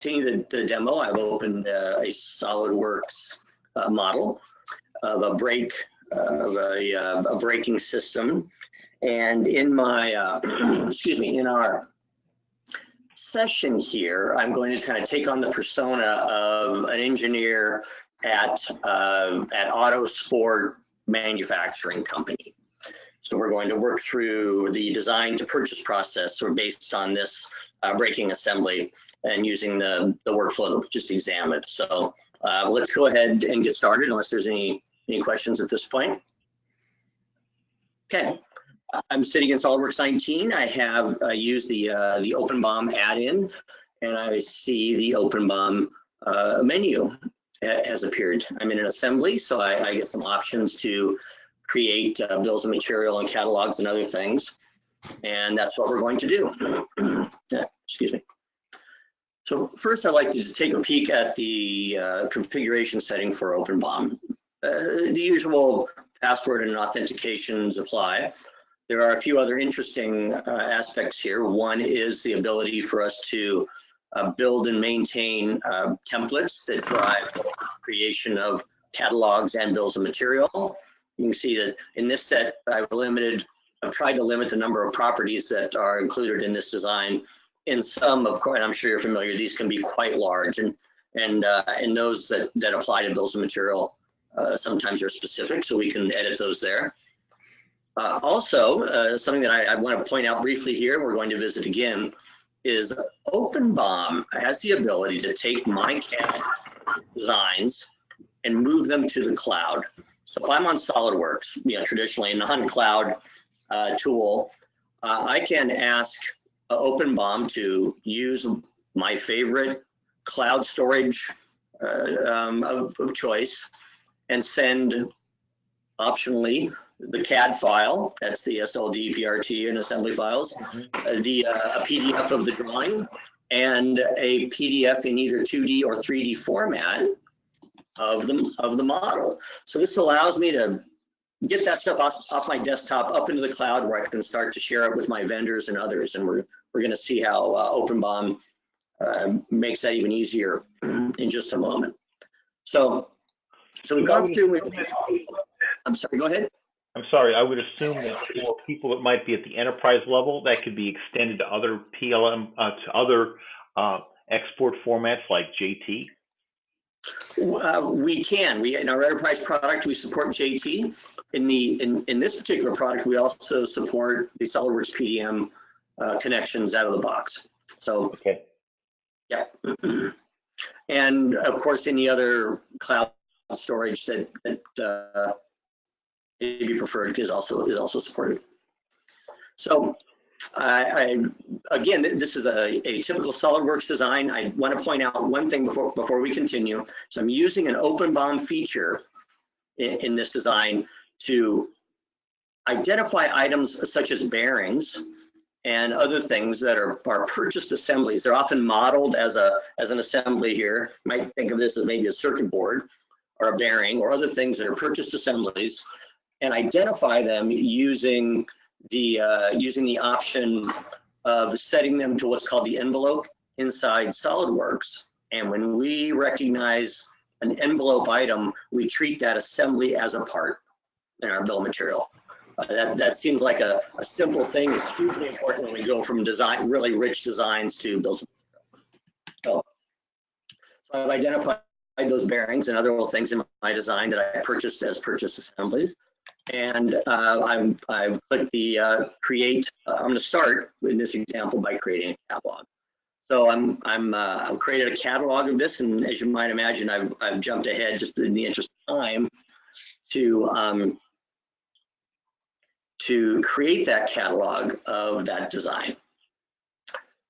continue the demo, I've opened a SolidWorks model of a braking system, and in my excuse me, in our session here, I'm going to kind of take on the persona of an engineer at Autosport manufacturing company. So we're going to work through the design to purchase process, or based on this braking assembly, and using the workflow that we just examined. So let's go ahead and get started, unless there's any questions at this point. Okay, I'm sitting in SolidWorks 19. I have used the OpenBOM add-in, and I see the OpenBOM menu has appeared. I'm in an assembly, so I get some options to create bills of material and catalogs and other things. And that's what we're going to do. Excuse me. So first, I'd like to just take a peek at the configuration setting for OpenBOM. The usual password and authentications apply. There are a few other interesting aspects here. One is the ability for us to build and maintain templates that drive the creation of catalogs and bills of material. You can see that in this set, I've tried to limit the number of properties that are included in this design. In some, of course, I'm sure you're familiar, these can be quite large, and those that apply to bills of material sometimes are specific, so we can edit those there. Also, something that I want to point out briefly here, and we're going to visit again, is OpenBOM has the ability to take my CAD designs and move them to the cloud. So if I'm on SolidWorks, traditionally a non-cloud tool, I can ask OpenBOM to use my favorite cloud storage of choice, and send optionally the CAD file, that's the SLD, PRT, and assembly files, a PDF of the drawing, and a PDF in either 2D or 3D format of the model. So this allows me to get that stuff off my desktop up into the cloud, where I can start to share it with my vendors and others. And we're going to see how OpenBOM makes that even easier in just a moment. So we've gone through. I'm sorry. Go ahead. I'm sorry. I would assume that for people that might be at the enterprise level, that could be extended to other PLM, to other export formats like JT. We can. In our enterprise product, we support JT. In this particular product, we also support the SolidWorks PDM connections out of the box. So, okay. Yeah. And of course, any other cloud storage that may be preferred is also supported. So, again, this is a typical SolidWorks design. I want to point out one thing before we continue. So I'm using an OpenBOM feature in this design to identify items such as bearings and other things that are purchased assemblies. They're often modeled as an assembly here. You might think of this as maybe a circuit board or a bearing or other things that are purchased assemblies, and identify them using the option of setting them to what's called the envelope inside SolidWorks. And when we recognize an envelope item, we treat that assembly as a part in our bill of material. That seems like a simple thing. It's hugely important when we go from really rich designs to bills of material. So I've identified those bearings and other little things in my design that I purchased as purchase assemblies. And I've clicked the create. I'm going to start in this example by creating a catalog. So I've created a catalog of this, and as you might imagine, I've jumped ahead just in the interest of time to create that catalog of that design.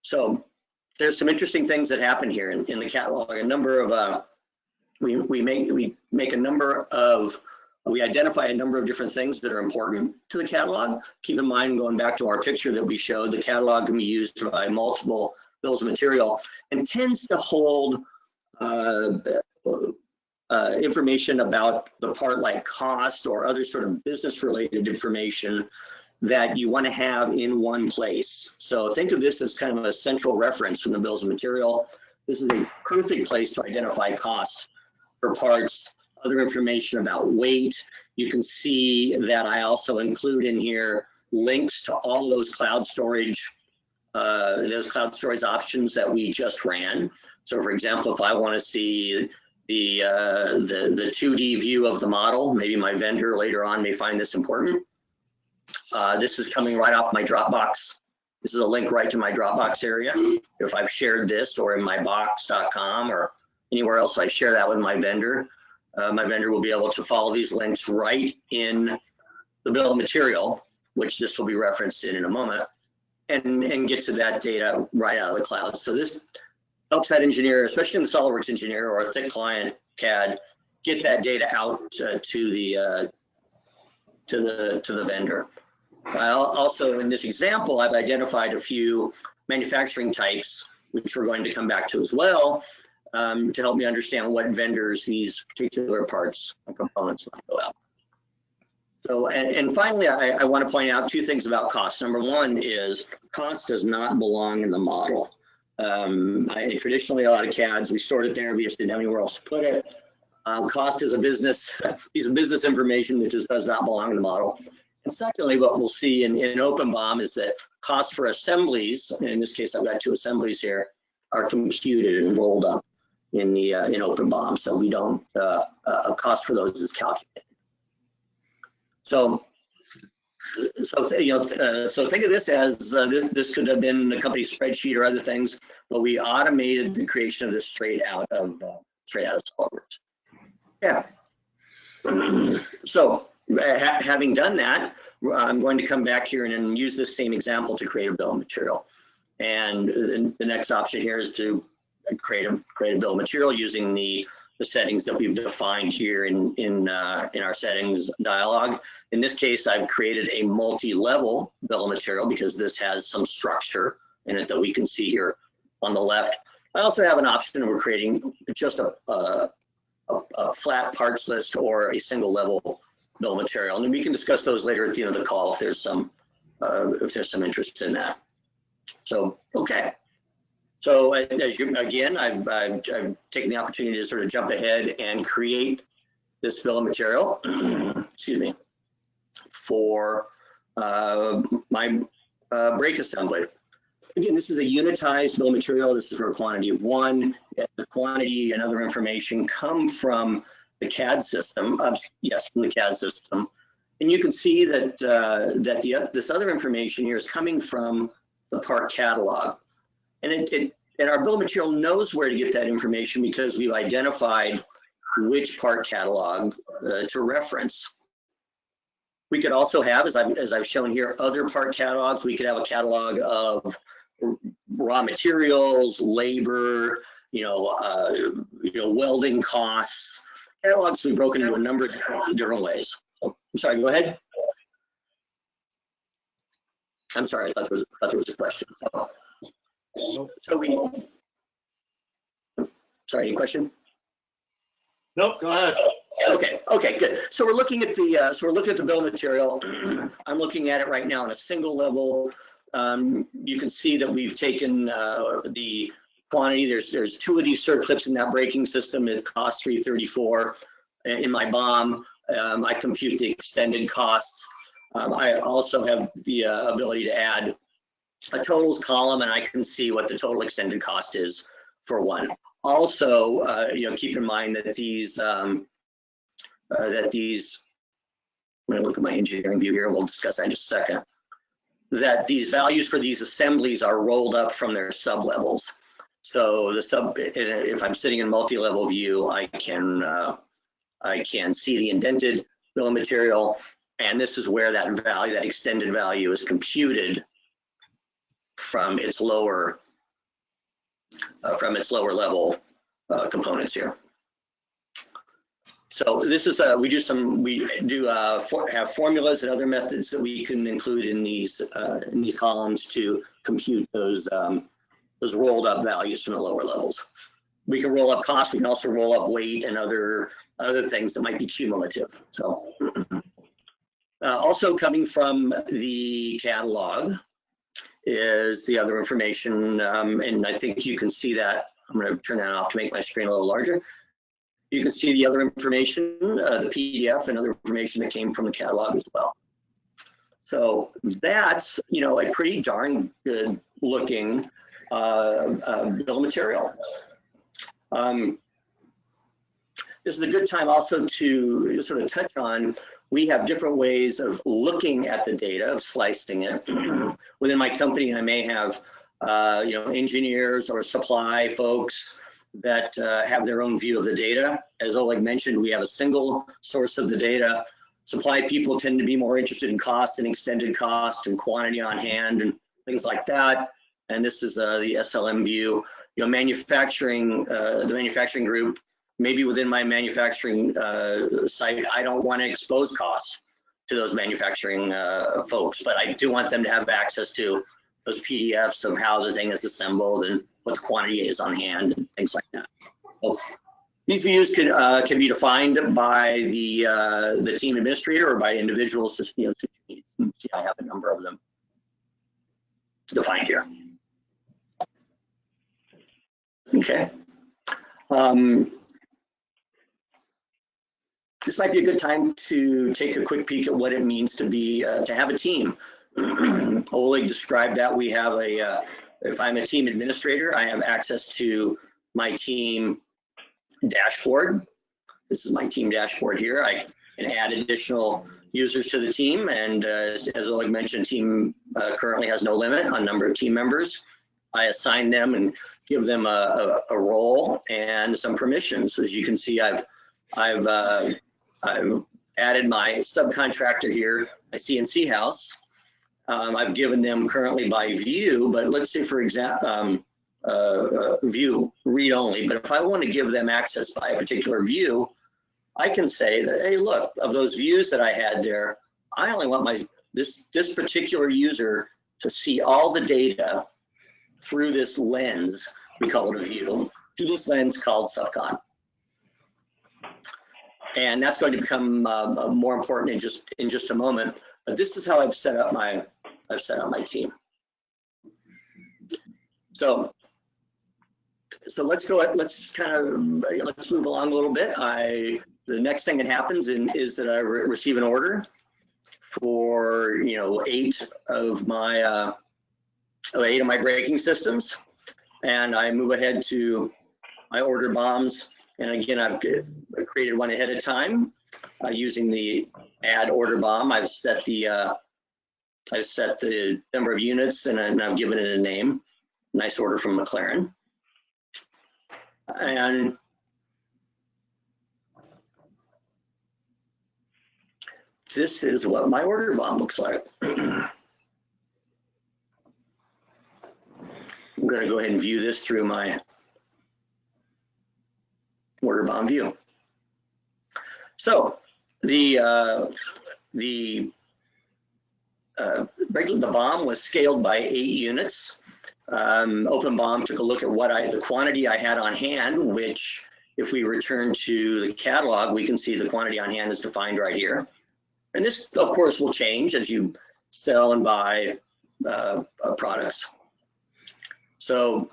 So there's some interesting things that happen here in the catalog. A number of we identify a number of different things that are important to the catalog. Keep in mind, going back to our picture that we showed, the catalog can be used by multiple bills of material and tends to hold information about the part like cost or other sort of business related information that you want to have in one place. So think of this as kind of a central reference from the bills of material This is a perfect place to identify costs for parts, other information about weight. You can see that I also include in here links to all those cloud storage options that we just ran. So for example, if I want to see the 2D view of the model, maybe my vendor later on may find this important. This is coming right off my Dropbox. This is a link right to my Dropbox area. If I've shared this or in my box.com or anywhere else, I share that with my vendor will be able to follow these links right in the bill of material, which this will be referenced in a moment, and get to that data right out of the cloud. So this helps that engineer, especially in the SolidWorks engineer or a thick client CAD, get that data out to the vendor. Also, in this example, I've identified a few manufacturing types, which we're going to come back to as well, to help me understand what vendors these particular parts and components might go out. So, and finally, I want to point out two things about cost. Number one is cost does not belong in the model. Traditionally, a lot of CADs, we stored it there, we just didn't have anywhere else to put it. Cost is a business piece of business information that just does not belong in the model. And secondly, what we'll see in OpenBOM is that costs for assemblies, and in this case, I've got 2 assemblies here, are computed and rolled up in the in OpenBOM. So we don't a cost for those is calculated. So think of this as this could have been a company spreadsheet or other things, but we automated the creation of this straight out of SolidWorks. Yeah. So having done that, I'm going to come back here and use this same example to create a bill of material. And the next option here is to create a bill of material using the settings that we've defined here in our settings dialog. In this case, I've created a multi-level bill of material because this has some structure in it that we can see here on the left. I also have an option we're creating just a flat parts list or a single level bill of material, and we can discuss those later at the end of the call if there's some interest in that. So okay. So as you, again, I've taken the opportunity to sort of jump ahead and create this bill of material, excuse me, for my brake assembly. Again, this is a unitized bill of material. This is for a quantity of 1. The quantity and other information come from the CAD system. Yes, from the CAD system. And you can see that this other information here is coming from the part catalog. And our bill of material knows where to get that information because we've identified which part catalog to reference. We could also have, as I've shown here, other part catalogs. We could have a catalog of raw materials, labor, welding costs. Catalogs can be broken into a number of different ways. So, I'm sorry, go ahead. I'm sorry, I thought there was a question. Sorry, any question? Nope, go ahead. Okay, good. So we're looking at the bill of material. I'm looking at it right now on a single level. You can see that we've taken the quantity. There's 2 of these circlips in that braking system. It costs $334. In my BOM, I compute the extended costs. I also have the ability to add a totals column, and I can see what the total extended cost is for one. Also, keep in mind that these, I'm going to look at my engineering view here. We'll discuss that in just a second. That these values for these assemblies are rolled up from their sub-levels. So if I'm sitting in multi-level view, I can see the indented bill of material, and this is where that value, that extended value, is computed from its lower level components here. So this is we have formulas and other methods that we can include in these columns to compute those rolled up values from the lower levels. We can roll up cost. We can also roll up weight and other things that might be cumulative. So also coming from the catalog is the other information, and I think you can see that I'm going to turn that off to make my screen a little larger. You can see the other information, the PDF and other information that came from the catalog as well. So that's, you know, a pretty darn good looking bill of material. This is a good time also to sort of touch on, we have different ways of looking at the data, of slicing it. Within my company, I may have you know, engineers or supply folks that have their own view of the data. As Oleg mentioned, we have a single source of the data. Supply people tend to be more interested in cost and extended cost and quantity on hand and things like that. And this is the SLM view. You know, manufacturing, the manufacturing group, maybe within my manufacturing site, I don't want to expose costs to those manufacturing folks, but I do want them to have access to those PDFs of how the thing is assembled and what the quantity is on hand and things like that. So these views can be defined by the team administrator or by individuals. Just, you know, see, I have a number of them defined here. Okay. This might be a good time to take a quick peek at what it means to be to have a team. Oleg described that we have a, if I'm a team administrator, I have access to my team dashboard. This is my team dashboard here. I can add additional users to the team, and as Oleg mentioned, team currently has no limit on number of team members. I assign them and give them a role and some permissions. As you can see, I've added my subcontractor here, my CNC house. I've given them currently by view, but let's say for example, view read only. But if I want to give them access by a particular view, I can say that, hey, look, of those views that I had there, I only want this particular user to see all the data through this lens, we call it a view, through this lens called subcon. And that's going to become more important in just a moment. But this is how I've set up my team. So let's move along a little bit. The next thing that happens is that I receive an order for 8 of my braking systems, and I move ahead to my order bombs. And again, I've created one ahead of time using the add order bomb. I've set the number of units, and I've given it a name. Nice order from McLaren. And this is what my order bomb looks like. I'm going to go ahead and view this through my order bomb view. So the bomb was scaled by 8 units. OpenBOM took a look at the quantity I had on hand, which if we return to the catalog, we can see the quantity on hand is defined right here. And this, of course, will change as you sell and buy products. So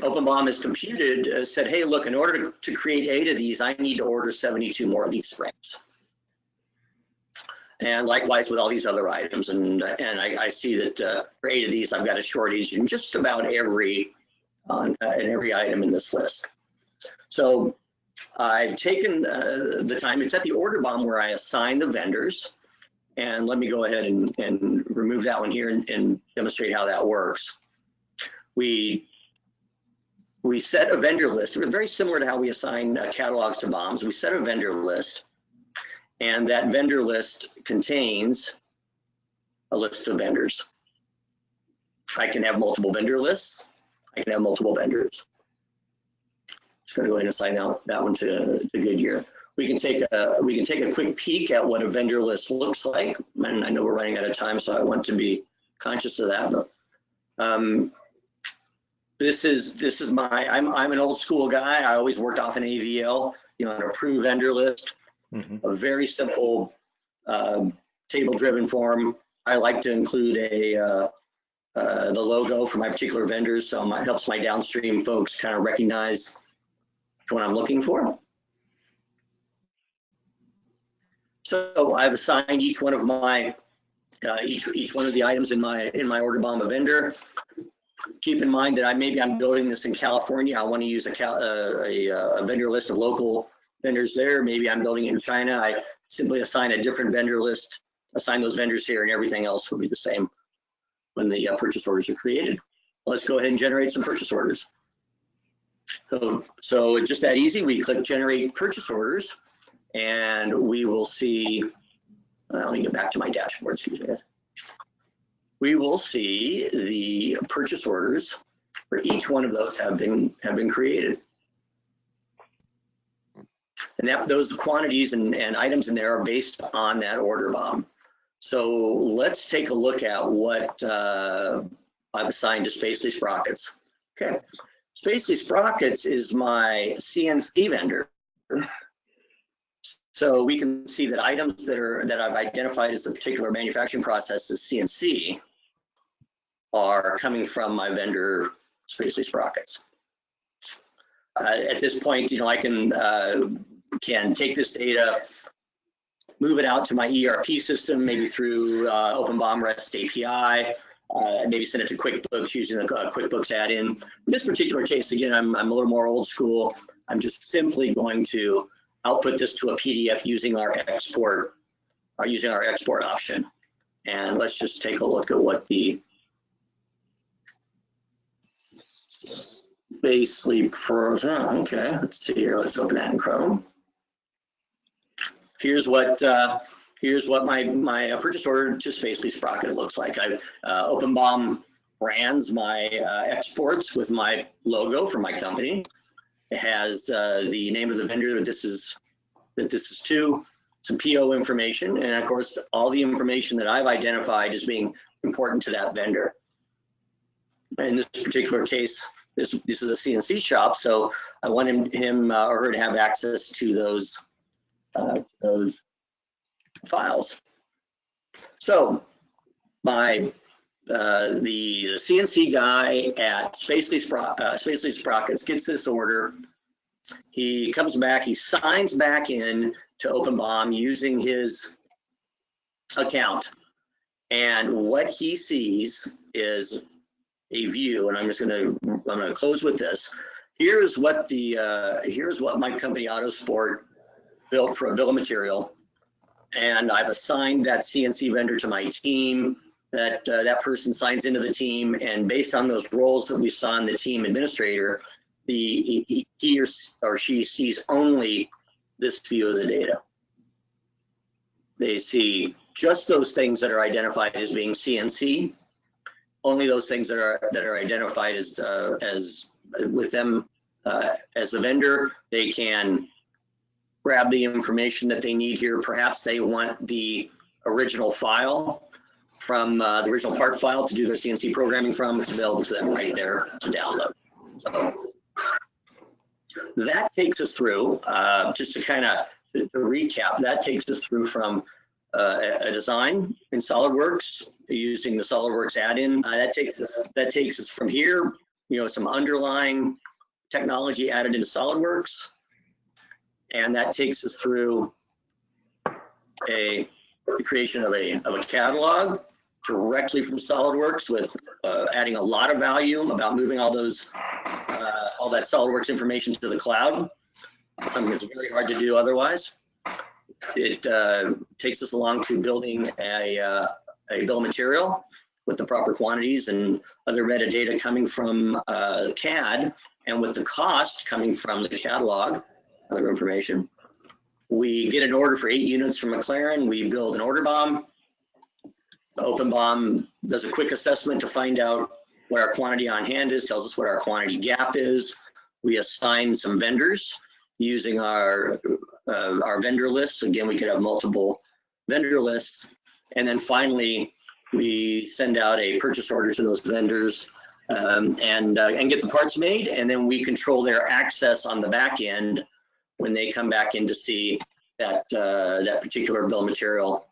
OpenBOM has computed, said, hey, look, in order to create 8 of these, I need to order 72 more of these frames. And likewise with all these other items. And I see that for 8 of these, I've got a shortage in just about every item in this list. So I've taken the time, it's at the order bomb where I assign the vendors. And let me go ahead and remove that one here and demonstrate how that works. We set a vendor list, very similar to how we assign catalogs to bombs. We set a vendor list, and that vendor list contains a list of vendors. I can have multiple vendor lists. I can have multiple vendors. Just going to go ahead and assign that one to Goodyear. We can take a quick peek at what a vendor list looks like. And I know we're running out of time, so I want to be conscious of that. But this is my, I'm an old school guy. I always worked off an AVL, an approved vendor list. A very simple table-driven form. I like to include a the logo for my particular vendors, so it helps my downstream folks kind of recognize what I'm looking for. So I've assigned each one of my each one of the items in my OrderBOM a vendor. Keep in mind that maybe I'm building this in California. I want to use a vendor list of local vendors there. Maybe I'm building it in China. I simply assign a different vendor list, assign those vendors here, and everything else will be the same when the purchase orders are created. Let's go ahead and generate some purchase orders. So it's just that easy. We click generate purchase orders, and we will see, let me get back to my dashboard, excuse me. We will see the purchase orders for each one of those have been created. And those quantities and items in there are based on that OrderBOM. So let's take a look at what I've assigned to Spacely Sprockets. Okay, Spacely Sprockets is my CNC vendor. So we can see that items that I've identified as a particular manufacturing process as CNC are coming from my vendor Spacely Sprockets. At this point, I can take this data, move it out to my ERP system, maybe through OpenBOM REST API, maybe send it to QuickBooks using the QuickBooks add-in. In this particular case, again, I'm a little more old school. I'm just simply going to output this to a PDF using our export option. And let's just take a look at what the Spacely Pros. Okay, let's see here. Let's open that in Chrome. Here's what my purchase order to Spacely Sprocket looks like. OpenBOM brands my exports with my logo for my company. It has the name of the vendor that this is to, some PO information, and of course all the information that I've identified as being important to that vendor. In this particular case, this is a CNC shop, so I want him or her to have access to those files. So the CNC guy at Spacely Sprockets gets this order. He comes back, he signs back in to OpenBOM using his account, and what he sees is a view, and I'm gonna close with this. Here's what my company Autosport built for a bill of material, and I've assigned that CNC vendor to my team. That person signs into the team, and based on those roles that we saw in the team administrator, he or she sees only this view of the data. They see just those things that are identified as being CNC, only those things that are identified as with them as the vendor. They can grab the information that they need here. Perhaps they want the original file from the original part file to do their CNC programming from. It's available to them right there to download. So that takes us through, just to kind of to recap, that takes us through from a design in SolidWorks using the SolidWorks add-in. That takes us from here, some underlying technology added into SolidWorks, and that takes us through the creation of a catalog directly from SolidWorks with adding a lot of value about moving all that SolidWorks information to the cloud, something that's very hard to do otherwise. It takes us along to building a bill of material with the proper quantities and other metadata coming from CAD, and with the cost coming from the catalog, other information. We get an order for 8 units from McLaren. We build an OrderBOM. OpenBOM does a quick assessment to find out what our quantity on hand is, tells us what our quantity gap is. We assign some vendors using our vendor lists. Again, we could have multiple vendor lists. And then finally, we send out a purchase order to those vendors and get the parts made. And then we control their access on the back end when they come back in to see that that particular bill of material